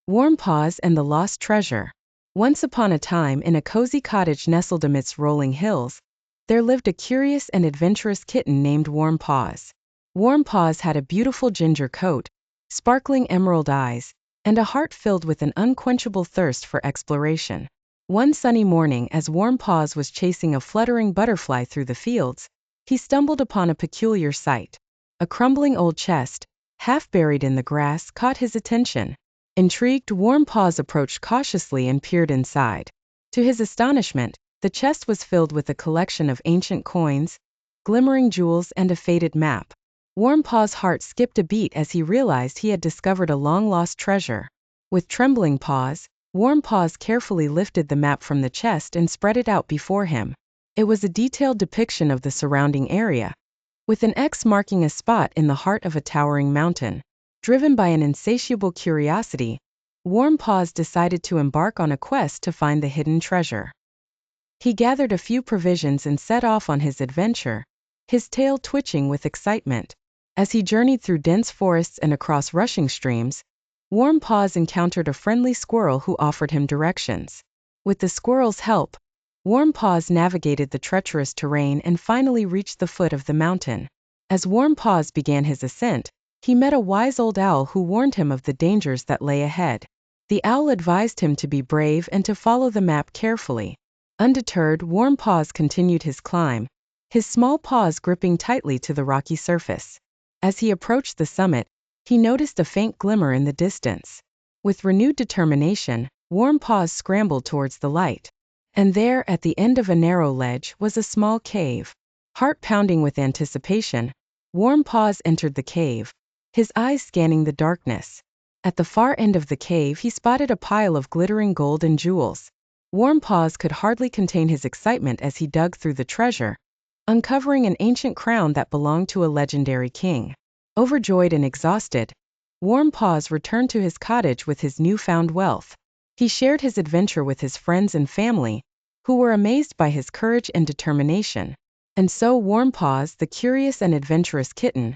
Warm Paws and the Lost Treasure. Once upon a time, in a cozy cottage nestled amidst rolling hills, there lived a curious and adventurous kitten named Warm Paws. Warm Paws had a beautiful ginger coat, sparkling emerald eyes, and a heart filled with an unquenchable thirst for exploration. One sunny morning, as Warm Paws was chasing a fluttering butterfly through the fields, he stumbled upon a peculiar sight. A crumbling old chest, half buried in the grass, caught his attention. Intrigued, Warm Paws approached cautiously and peered inside. To his astonishment, the chest was filled with a collection of ancient coins, glimmering jewels, and a faded map. Warm Paws' heart skipped a beat as he realized he had discovered a long-lost treasure. With trembling paws, Warm Paws carefully lifted the map from the chest and spread it out before him. It was a detailed depiction of the surrounding area, with an X marking a spot in the heart of a towering mountain. Driven by an insatiable curiosity, Warm Paws decided to embark on a quest to find the hidden treasure. He gathered a few provisions and set off on his adventure, his tail twitching with excitement. As he journeyed through dense forests and across rushing streams, Warm Paws encountered a friendly squirrel who offered him directions. With the squirrel's help, Warm Paws navigated the treacherous terrain and finally reached the foot of the mountain. As Warm Paws began his ascent, he met a wise old owl who warned him of the dangers that lay ahead. The owl advised him to be brave and to follow the map carefully. Undeterred, Warm Paws continued his climb, his small paws gripping tightly to the rocky surface. As he approached the summit, he noticed a faint glimmer in the distance. With renewed determination, Warm Paws scrambled towards the light. And there, at the end of a narrow ledge, was a small cave. Heart pounding with anticipation, Warm Paws entered the cave, his eyes scanning the darkness. At the far end of the cave, he spotted a pile of glittering gold and jewels. Warm Paws could hardly contain his excitement as he dug through the treasure, uncovering an ancient crown that belonged to a legendary king. Overjoyed and exhausted, Warm Paws returned to his cottage with his newfound wealth. He shared his adventure with his friends and family, who were amazed by his courage and determination. And so Warm Paws, the curious and adventurous kitten,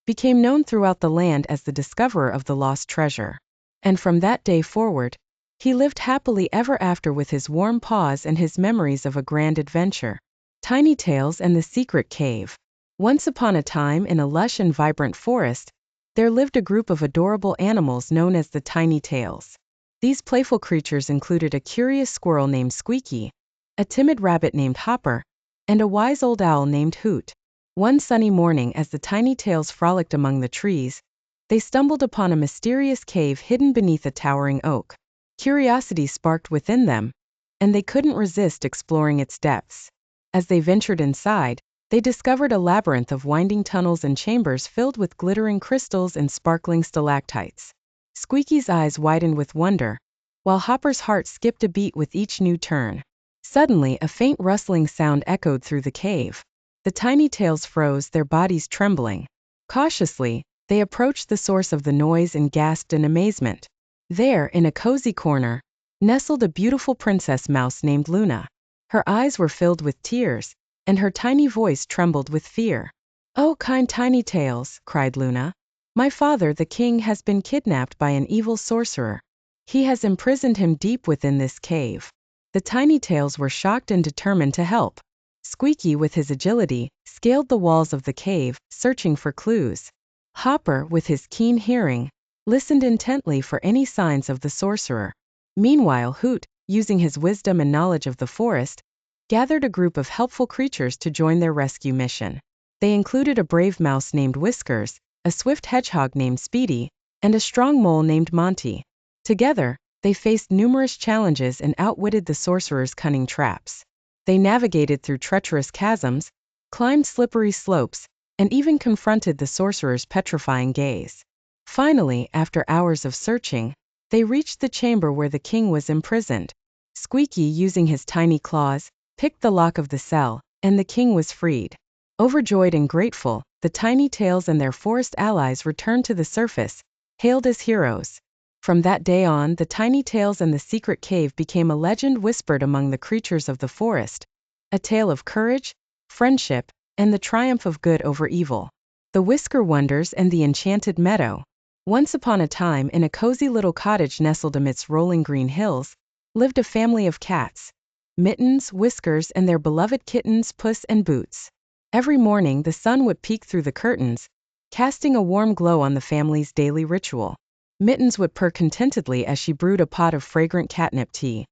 became known throughout the land as the discoverer of the lost treasure. And from that day forward, he lived happily ever after with his warm paws and his memories of a grand adventure. Tiny Tales and the Secret Cave. Once upon a time, in a lush and vibrant forest, there lived a group of adorable animals known as the Tiny Tales. These playful creatures included a curious squirrel named Squeaky, a timid rabbit named Hopper, and a wise old owl named Hoot. One sunny morning, as the Tiny Tales frolicked among the trees, they stumbled upon a mysterious cave hidden beneath a towering oak. Curiosity sparked within them, and they couldn't resist exploring its depths. As they ventured inside, they discovered a labyrinth of winding tunnels and chambers filled with glittering crystals and sparkling stalactites. Squeaky's eyes widened with wonder, while Hopper's heart skipped a beat with each new turn. Suddenly, a faint rustling sound echoed through the cave. The Tiny Tales froze, their bodies trembling. Cautiously, they approached the source of the noise and gasped in amazement. There, in a cozy corner, nestled a beautiful princess mouse named Luna. Her eyes were filled with tears, and her tiny voice trembled with fear. "Oh, kind Tiny Tales," cried Luna. "My father, the king, has been kidnapped by an evil sorcerer. He has imprisoned him deep within this cave." The Tiny Tales were shocked and determined to help. Squeaky, with his agility, scaled the walls of the cave, searching for clues. Hopper, with his keen hearing, listened intently for any signs of the sorcerer. Meanwhile, Hoot, using his wisdom and knowledge of the forest, gathered a group of helpful creatures to join their rescue mission. They included a brave mouse named Whiskers, a swift hedgehog named Speedy, and a strong mole named Monty. Together, they faced numerous challenges and outwitted the sorcerer's cunning traps. They navigated through treacherous chasms, climbed slippery slopes, and even confronted the sorcerer's petrifying gaze. Finally, after hours of searching, they reached the chamber where the king was imprisoned. Squeaky, using his tiny claws, picked the lock of the cell, and the king was freed. Overjoyed and grateful, the Tiny Tales and their forest allies returned to the surface, hailed as heroes. From that day on, the Tiny Tales and the Secret Cave became a legend whispered among the creatures of the forest, a tale of courage, friendship, and the triumph of good over evil. The Whisker Wonders and the Enchanted Meadow. Once upon a time, in a cozy little cottage nestled amidst rolling green hills, lived a family of cats. Mittens, Whiskers, and their beloved kittens, Puss and Boots. Every morning the sun would peek through the curtains, casting a warm glow on the family's daily ritual. Mittens would purr contentedly as she brewed a pot of fragrant catnip tea,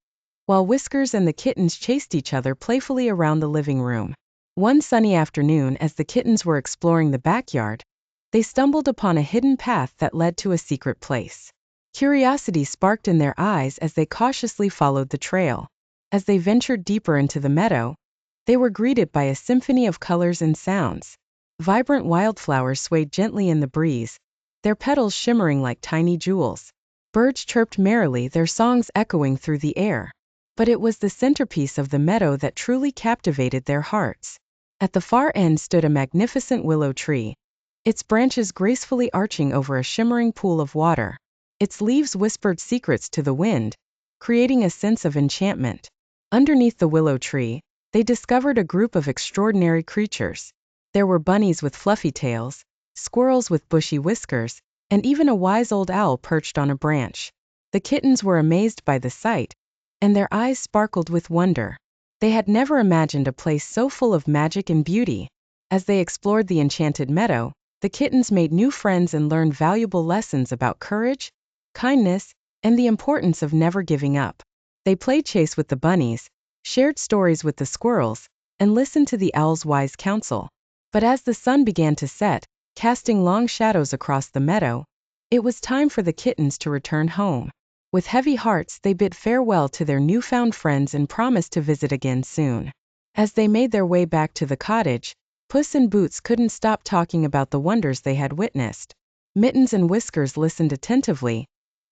while Whiskers and the kittens chased each other playfully around the living room. One sunny afternoon, as the kittens were exploring the backyard, they stumbled upon a hidden path that led to a secret place. Curiosity sparked in their eyes as they cautiously followed the trail. As they ventured deeper into the meadow, they were greeted by a symphony of colors and sounds. Vibrant wildflowers swayed gently in the breeze, their petals shimmering like tiny jewels. Birds chirped merrily, their songs echoing through the air. But it was the centerpiece of the meadow that truly captivated their hearts. At the far end stood a magnificent willow tree, its branches gracefully arching over a shimmering pool of water. Its leaves whispered secrets to the wind, creating a sense of enchantment. Underneath the willow tree, they discovered a group of extraordinary creatures. There were bunnies with fluffy tails, squirrels with bushy whiskers, and even a wise old owl perched on a branch. The kittens were amazed by the sight, and their eyes sparkled with wonder. They had never imagined a place so full of magic and beauty. As they explored the enchanted meadow, the kittens made new friends and learned valuable lessons about courage, kindness, and the importance of never giving up. They played chase with the bunnies, shared stories with the squirrels, and listened to the owl's wise counsel. But as the sun began to set, casting long shadows across the meadow, it was time for the kittens to return home. With heavy hearts, they bid farewell to their newfound friends and promised to visit again soon. As they made their way back to the cottage, Puss and Boots couldn't stop talking about the wonders they had witnessed. Mittens and Whiskers listened attentively,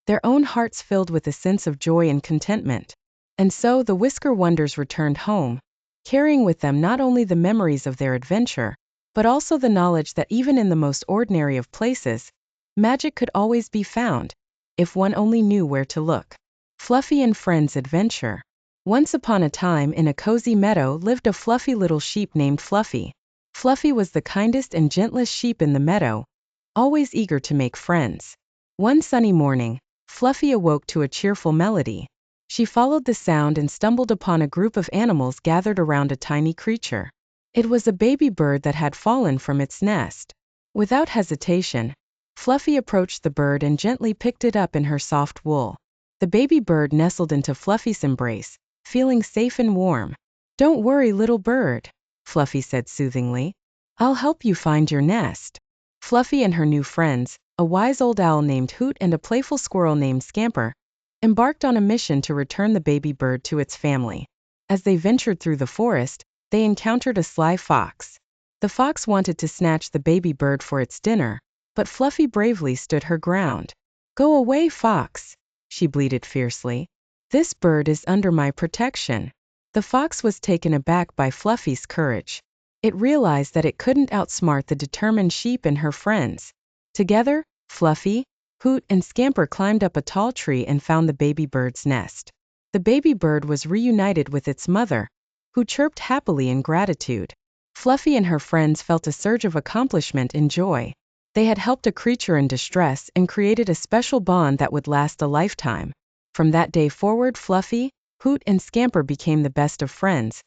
their own hearts filled with a sense of joy and contentment. And so the Whisker Wonders returned home, carrying with them not only the memories of their adventure, but also the knowledge that even in the most ordinary of places, magic could always be found, if one only knew where to look. Fluffy and Friends Adventure. Once upon a time, in a cozy meadow lived a fluffy little sheep named Fluffy. Fluffy was the kindest and gentlest sheep in the meadow, always eager to make friends. One sunny morning, Fluffy awoke to a cheerful melody. She followed the sound and stumbled upon a group of animals gathered around a tiny creature. It was a baby bird that had fallen from its nest. Without hesitation, Fluffy approached the bird and gently picked it up in her soft wool. The baby bird nestled into Fluffy's embrace, feeling safe and warm. "Don't worry, little bird," Fluffy said soothingly. "I'll help you find your nest." Fluffy and her new friends, a wise old owl named Hoot and a playful squirrel named Scamper, embarked on a mission to return the baby bird to its family. As they ventured through the forest, they encountered a sly fox. The fox wanted to snatch the baby bird for its dinner, but Fluffy bravely stood her ground. "Go away, fox," she bleated fiercely. "This bird is under my protection." The fox was taken aback by Fluffy's courage. It realized that it couldn't outsmart the determined sheep and her friends. Together, Fluffy, Hoot, and Scamper climbed up a tall tree and found the baby bird's nest. The baby bird was reunited with its mother, who chirped happily in gratitude. Fluffy and her friends felt a surge of accomplishment and joy. They had helped a creature in distress and created a special bond that would last a lifetime. From that day forward, Fluffy, Hoot, and Scamper became the best of friends,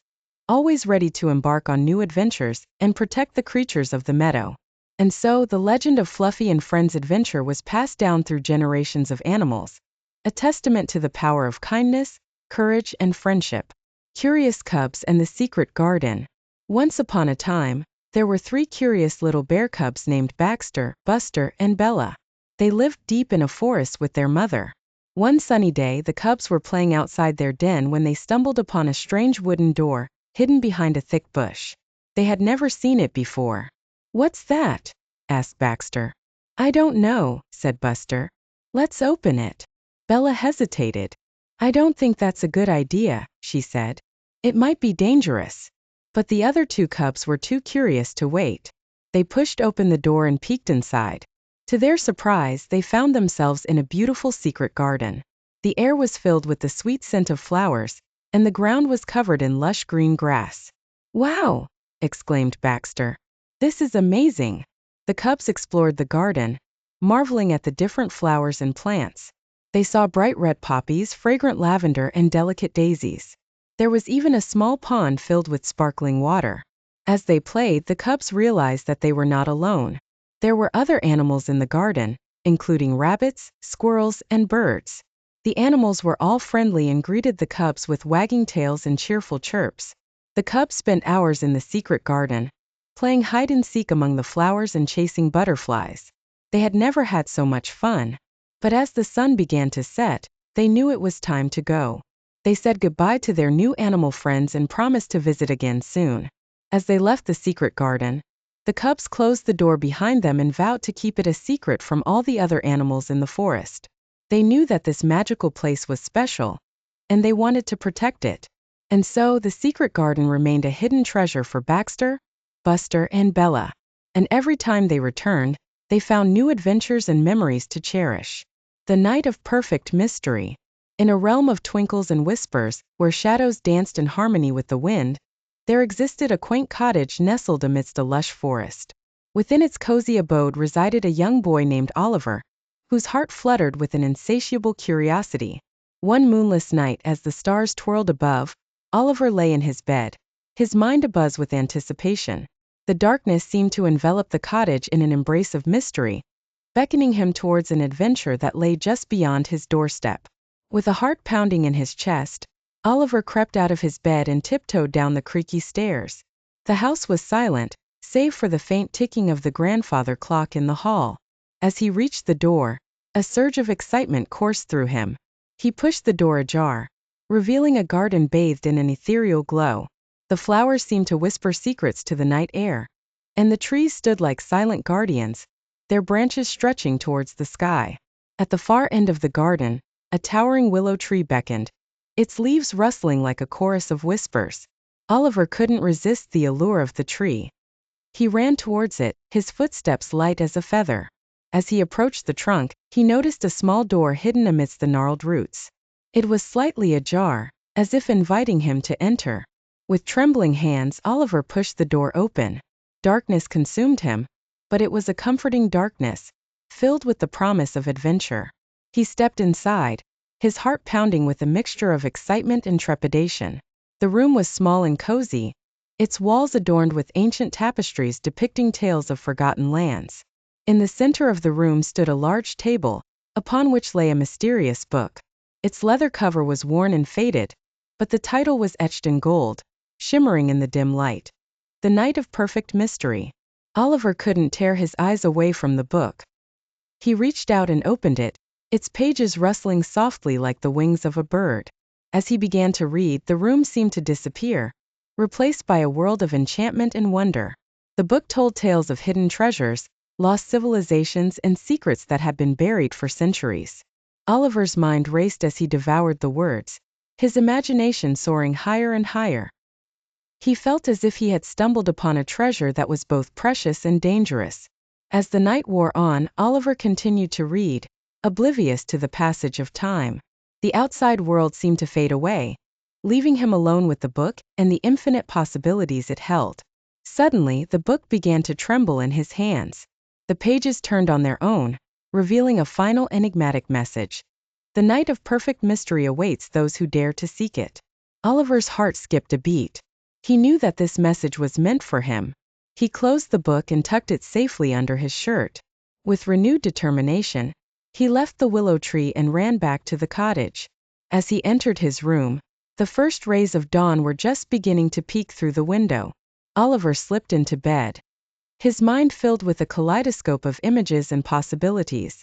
always ready to embark on new adventures and protect the creatures of the meadow. And so, the legend of Fluffy and Friends Adventure was passed down through generations of animals, a testament to the power of kindness, courage, and friendship. Curious Cubs and the Secret Garden. Once upon a time, there were 3 curious little bear cubs named Baxter, Buster, and Bella. They lived deep in a forest with their mother. One sunny day, the cubs were playing outside their den when they stumbled upon a strange wooden door, hidden behind a thick bush. They had never seen it before. "What's that?" asked Baxter. "I don't know," said Buster. "Let's open it." Bella hesitated. "I don't think that's a good idea," she said. "It might be dangerous." But the other 2 cubs were too curious to wait. They pushed open the door and peeked inside. To their surprise, they found themselves in a beautiful secret garden. The air was filled with the sweet scent of flowers, and the ground was covered in lush green grass. "Wow!" exclaimed Baxter. "This is amazing." The cubs explored the garden, marveling at the different flowers and plants. They saw bright red poppies, fragrant lavender, and delicate daisies. There was even a small pond filled with sparkling water. As they played, the cubs realized that they were not alone. There were other animals in the garden, including rabbits, squirrels, and birds. The animals were all friendly and greeted the cubs with wagging tails and cheerful chirps. The cubs spent hours in the secret garden, playing hide and seek among the flowers and chasing butterflies. They had never had so much fun. But as the sun began to set, they knew it was time to go. They said goodbye to their new animal friends and promised to visit again soon. As they left the secret garden, the cubs closed the door behind them and vowed to keep it a secret from all the other animals in the forest. They knew that this magical place was special, and they wanted to protect it. And so the secret garden remained a hidden treasure for Baxter, Buster, and Bella. And every time they returned, they found new adventures and memories to cherish. The night of perfect mystery. In a realm of twinkles and whispers, where shadows danced in harmony with the wind, there existed a quaint cottage nestled amidst a lush forest. Within its cozy abode resided a young boy named Oliver, whose heart fluttered with an insatiable curiosity. One moonless night, as the stars twirled above, Oliver lay in his bed, his mind abuzz with anticipation. The darkness seemed to envelop the cottage in an embrace of mystery, beckoning him towards an adventure that lay just beyond his doorstep. With a heart pounding in his chest, Oliver crept out of his bed and tiptoed down the creaky stairs. The house was silent, save for the faint ticking of the grandfather clock in the hall. As he reached the door, a surge of excitement coursed through him. He pushed the door ajar, revealing a garden bathed in an ethereal glow. The flowers seemed to whisper secrets to the night air, and the trees stood like silent guardians, their branches stretching towards the sky. At the far end of the garden, a towering willow tree beckoned, its leaves rustling like a chorus of whispers. Oliver couldn't resist the allure of the tree. He ran towards it, his footsteps light as a feather. As he approached the trunk, he noticed a small door hidden amidst the gnarled roots. It was slightly ajar, as if inviting him to enter. With trembling hands, Oliver pushed the door open. Darkness consumed him, but it was a comforting darkness, filled with the promise of adventure. He stepped inside, his heart pounding with a mixture of excitement and trepidation. The room was small and cozy, its walls adorned with ancient tapestries depicting tales of forgotten lands. In the center of the room stood a large table, upon which lay a mysterious book. Its leather cover was worn and faded, but the title was etched in gold, shimmering in the dim light. The Night of Perfect Mystery. Oliver couldn't tear his eyes away from the book. He reached out and opened it, its pages rustling softly like the wings of a bird. As he began to read, the room seemed to disappear, replaced by a world of enchantment and wonder. The book told tales of hidden treasures, lost civilizations, and secrets that had been buried for centuries. Oliver's mind raced as he devoured the words, his imagination soaring higher and higher. He felt as if he had stumbled upon a treasure that was both precious and dangerous. As the night wore on, Oliver continued to read, oblivious to the passage of time. The outside world seemed to fade away, leaving him alone with the book and the infinite possibilities it held. Suddenly, the book began to tremble in his hands. The pages turned on their own, revealing a final enigmatic message. The night of perfect mystery awaits those who dare to seek it. Oliver's heart skipped a beat. He knew that this message was meant for him. He closed the book and tucked it safely under his shirt. With renewed determination, he left the willow tree and ran back to the cottage. As he entered his room, the first rays of dawn were just beginning to peek through the window. Oliver slipped into bed, his mind filled with a kaleidoscope of images and possibilities.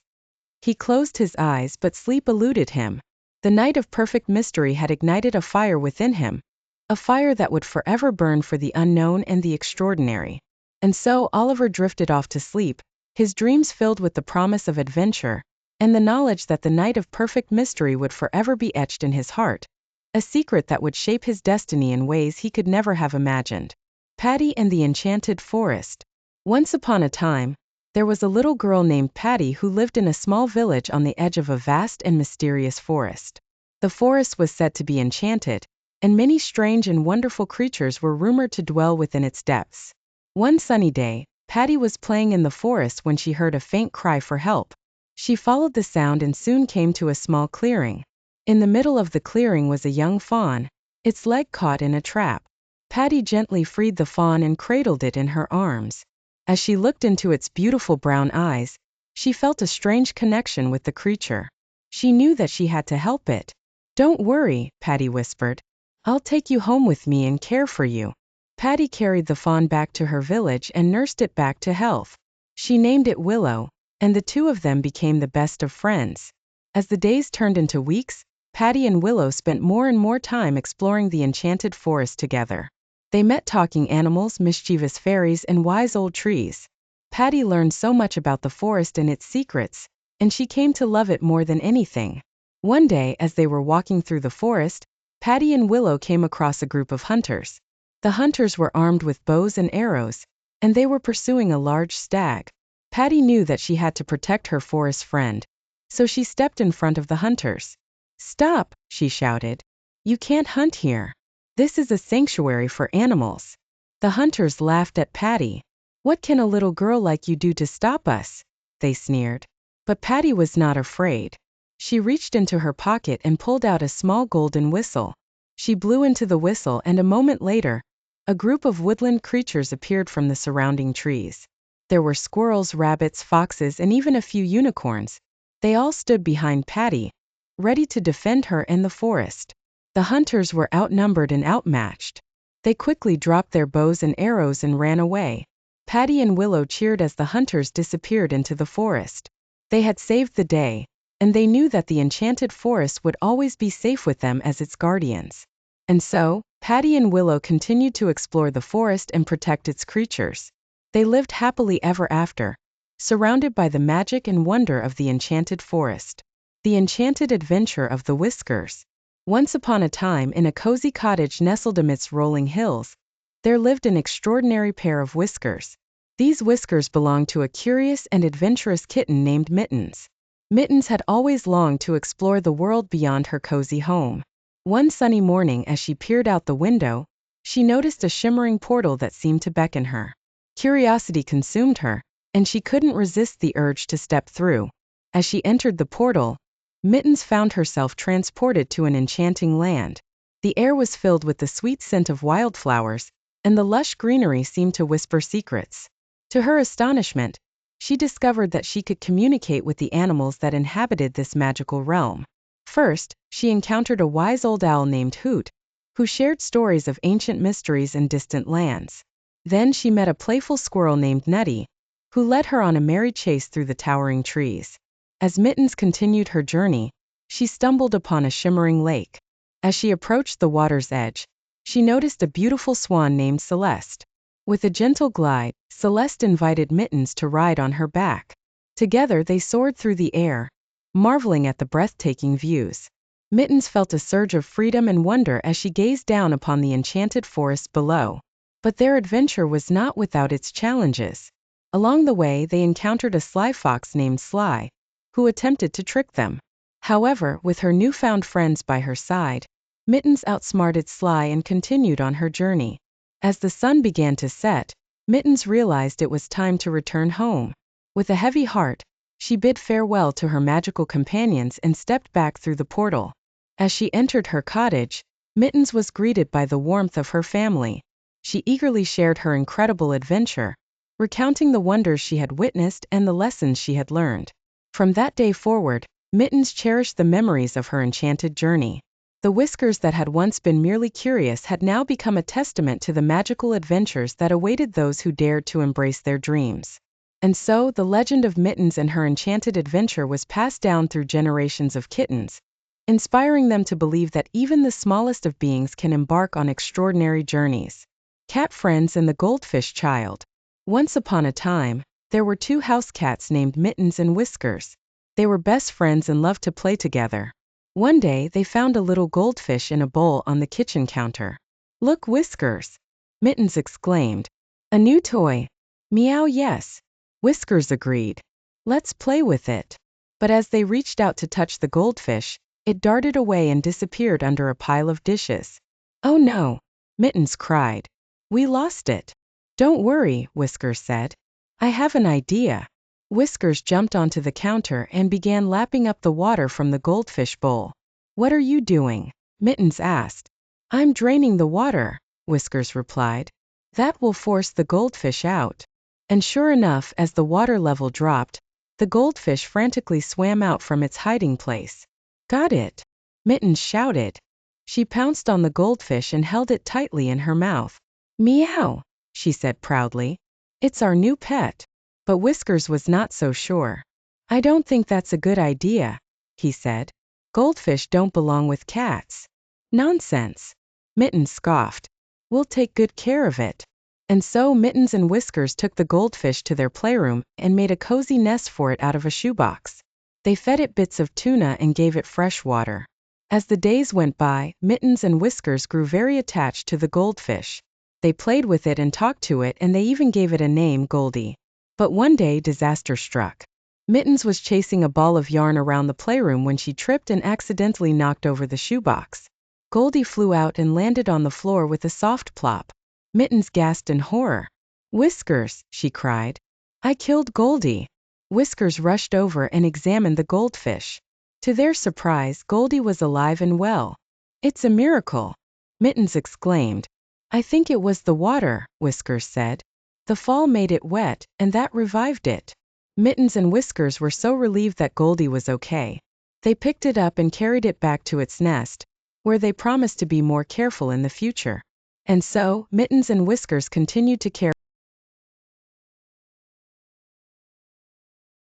He closed his eyes, but sleep eluded him. The night of perfect mystery had ignited a fire within him, a fire that would forever burn for the unknown and the extraordinary. And so Oliver drifted off to sleep, his dreams filled with the promise of adventure, and the knowledge that the night of perfect mystery would forever be etched in his heart, a secret that would shape his destiny in ways he could never have imagined. Patty and the Enchanted Forest. Once upon a time, there was a little girl named Patty who lived in a small village on the edge of a vast and mysterious forest. The forest was said to be enchanted, and many strange and wonderful creatures were rumored to dwell within its depths. One sunny day, Patty was playing in the forest when she heard a faint cry for help. She followed the sound and soon came to a small clearing. In the middle of the clearing was a young fawn, its leg caught in a trap. Patty gently freed the fawn and cradled it in her arms. As she looked into its beautiful brown eyes, she felt a strange connection with the creature. She knew that she had to help it. "Don't worry," Patty whispered. "I'll take you home with me and care for you." Patty carried the fawn back to her village and nursed it back to health. She named it Willow, and the two of them became the best of friends. As the days turned into weeks, Patty and Willow spent more and more time exploring the enchanted forest together. They met talking animals, mischievous fairies, and wise old trees. Patty learned so much about the forest and its secrets, and she came to love it more than anything. One day, as they were walking through the forest, Patty and Willow came across a group of hunters. The hunters were armed with bows and arrows, and they were pursuing a large stag. Patty knew that she had to protect her forest friend, so she stepped in front of the hunters. "Stop," she shouted. "You can't hunt here. This is a sanctuary for animals." The hunters laughed at Patty. "What can a little girl like you do to stop us?" they sneered. But Patty was not afraid. She reached into her pocket and pulled out a small golden whistle. She blew into the whistle, and a moment later, a group of woodland creatures appeared from the surrounding trees. There were squirrels, rabbits, foxes, and even a few unicorns. They all stood behind Patty, ready to defend her and the forest. The hunters were outnumbered and outmatched. They quickly dropped their bows and arrows and ran away. Patty and Willow cheered as the hunters disappeared into the forest. They had saved the day, and they knew that the enchanted forest would always be safe with them as its guardians. And so, Patty and Willow continued to explore the forest and protect its creatures. They lived happily ever after, surrounded by the magic and wonder of the enchanted forest. The Enchanted Adventure of the Whiskers. Once upon a time, in a cozy cottage nestled amidst rolling hills, there lived an extraordinary pair of whiskers. These whiskers belonged to a curious and adventurous kitten named Mittens. Mittens had always longed to explore the world beyond her cozy home. One sunny morning, as she peered out the window, she noticed a shimmering portal that seemed to beckon her. Curiosity consumed her, and she couldn't resist the urge to step through. As she entered the portal, Mittens found herself transported to an enchanting land. The air was filled with the sweet scent of wildflowers, and the lush greenery seemed to whisper secrets. To her astonishment, she discovered that she could communicate with the animals that inhabited this magical realm. First, she encountered a wise old owl named Hoot, who shared stories of ancient mysteries and distant lands. Then she met a playful squirrel named Nutty, who led her on a merry chase through the towering trees. As Mittens continued her journey, she stumbled upon a shimmering lake. As she approached the water's edge, she noticed a beautiful swan named Celeste. With a gentle glide, Celeste invited Mittens to ride on her back. Together they soared through the air, marveling at the breathtaking views. Mittens felt a surge of freedom and wonder as she gazed down upon the enchanted forest below. But their adventure was not without its challenges. Along the way, they encountered a sly fox named Sly, who attempted to trick them. However, with her newfound friends by her side, Mittens outsmarted Sly and continued on her journey. As the sun began to set, Mittens realized it was time to return home. With a heavy heart, she bid farewell to her magical companions and stepped back through the portal. As she entered her cottage, Mittens was greeted by the warmth of her family. She eagerly shared her incredible adventure, recounting the wonders she had witnessed and the lessons she had learned. From that day forward, Mittens cherished the memories of her enchanted journey. The whiskers that had once been merely curious had now become a testament to the magical adventures that awaited those who dared to embrace their dreams. And so, the legend of Mittens and her enchanted adventure was passed down through generations of kittens, inspiring them to believe that even the smallest of beings can embark on extraordinary journeys. Cat Friends and the Goldfish Child. Once upon a time, there were two house cats named Mittens and Whiskers. They were best friends and loved to play together. One day, they found a little goldfish in a bowl on the kitchen counter. "Look, Whiskers!" Mittens exclaimed. "A new toy." "Meow, yes," Whiskers agreed. "Let's play with it." But as they reached out to touch the goldfish, it darted away and disappeared under a pile of dishes. "Oh no!" Mittens cried. "We lost it." "Don't worry," Whiskers said. I have an idea. Whiskers jumped onto the counter and began lapping up the water from the goldfish bowl. What are you doing? Mittens asked. I'm draining the water, Whiskers replied. That will force the goldfish out. And sure enough, as the water level dropped, the goldfish frantically swam out from its hiding place. Got it! Mittens shouted. She pounced on the goldfish and held it tightly in her mouth. Meow, she said proudly. It's our new pet. But Whiskers was not so sure. I don't think that's a good idea, he said. Goldfish don't belong with cats. Nonsense. Mittens scoffed. We'll take good care of it. And so Mittens and Whiskers took the goldfish to their playroom and made a cozy nest for it out of a shoebox. They fed it bits of tuna and gave it fresh water. As the days went by, Mittens and Whiskers grew very attached to the goldfish. They played with it and talked to it, and they even gave it a name, Goldie. But one day disaster struck. Mittens was chasing a ball of yarn around the playroom when she tripped and accidentally knocked over the shoebox. Goldie flew out and landed on the floor with a soft plop. Mittens gasped in horror. Whiskers, she cried. I killed Goldie. Whiskers rushed over and examined the goldfish. To their surprise, Goldie was alive and well. It's a miracle, Mittens exclaimed. I think it was the water, Whiskers said. The fall made it wet, and that revived it. Mittens and Whiskers were so relieved that Goldie was okay. They picked it up and carried it back to its nest, where they promised to be more careful in the future. And so, Mittens and Whiskers continued to care